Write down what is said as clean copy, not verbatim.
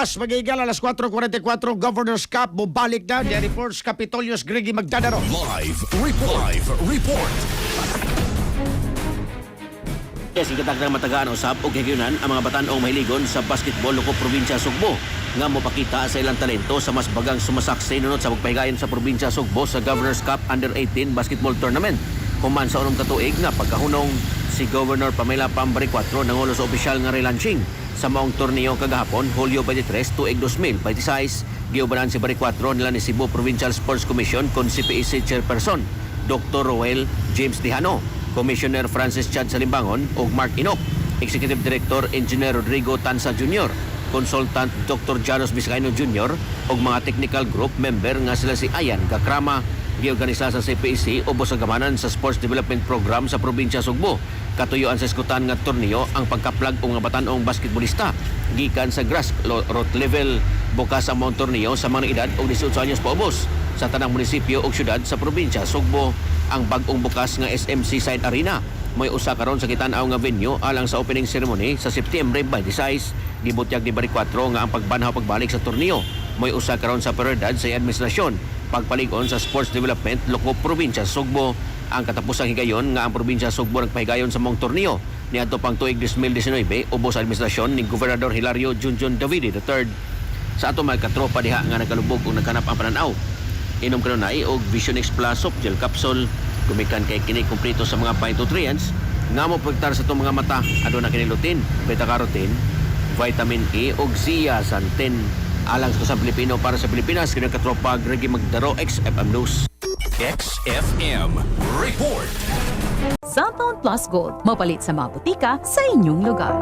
Magigal alas 4:44 Governor's Cup bubalik na ni Reports Capitolios Gregi Magdadaro. Live report. Yes, ikatag ng matagaan usab og higayunan ang mga batan-ong mahiligon sa basketball loko probinsya Sugbo nga mopakita sa ilang talento sa mas bagang sumasaksi nunod sa pagpahigayon sa probinsya Sugbo sa Governor's Cup Under 18 Basketball Tournament. Human sa unong katuig nga pagkahunong si Governor Pamela Pambari 4 nangulo sa opisyal nga relaunching sa maong torneo kagahapon Hulyo 23 tuig 2026. Giubanan si Bari 4 nila ni Cebu Provincial Sports Commission kon CPEC Chairperson Dr. Roel James Dihano, Commissioner Francis Chad Salimbangon ug Mark Inok, Executive Director Engineer Rodrigo Tansa Jr., Consultant Dr. Janos Vizcaino Jr. ug mga technical group member nga sila si Ayan Gakrama. Giorganisa sa CPEC ubos sa gamanan sa Sports Development Program sa Probinsya Sugbo. Katuyuan sa iskutan nga torneo ang pagkaplag og mga batan-ong basketballista gikan sa grassroots level bukas ang mga torneo sa mga edad og 18 anyos paubos sa tanang munisipyo ug syudad sa Probinsya Sugbo. Ang bag-ong bukas nga SMC Side Arena may usa karon sa kitan-aw nga venue alang sa opening ceremony sa September 26. Gibutyag ni Bari 4 nga ang pagbanhaw pagbalik sa torneo may usa karon sa prioridad sa administrasyon pagpaligon sa sports development loko probinsya Sugbo. Ang katapusang higayon nga ang probinsya Sugbo nagpahigayon sa mong torneo niadto pang tuig 2019 ubos sa administrasyon ni Gobernador Hilario Junjun Davide III. Sa ato mga katropa diha nga nagkalubog ug nagkanap ang pananaw, inom kanunay og Vision X Plus soft gel capsule gumikan kay kini kumpleto sa mga phytonutrients nga mo protektar sa itong mga mata. Aduna kini lutein, beta-carotene, vitamin E ug zeaxanthin. Alang sa Pilipino para sa Pilipinas, kini katropa Gregi Magdaro, XFM News. XFM report. Cellphone Plus Gold, mapalit sa mga butika sa inyong lugar.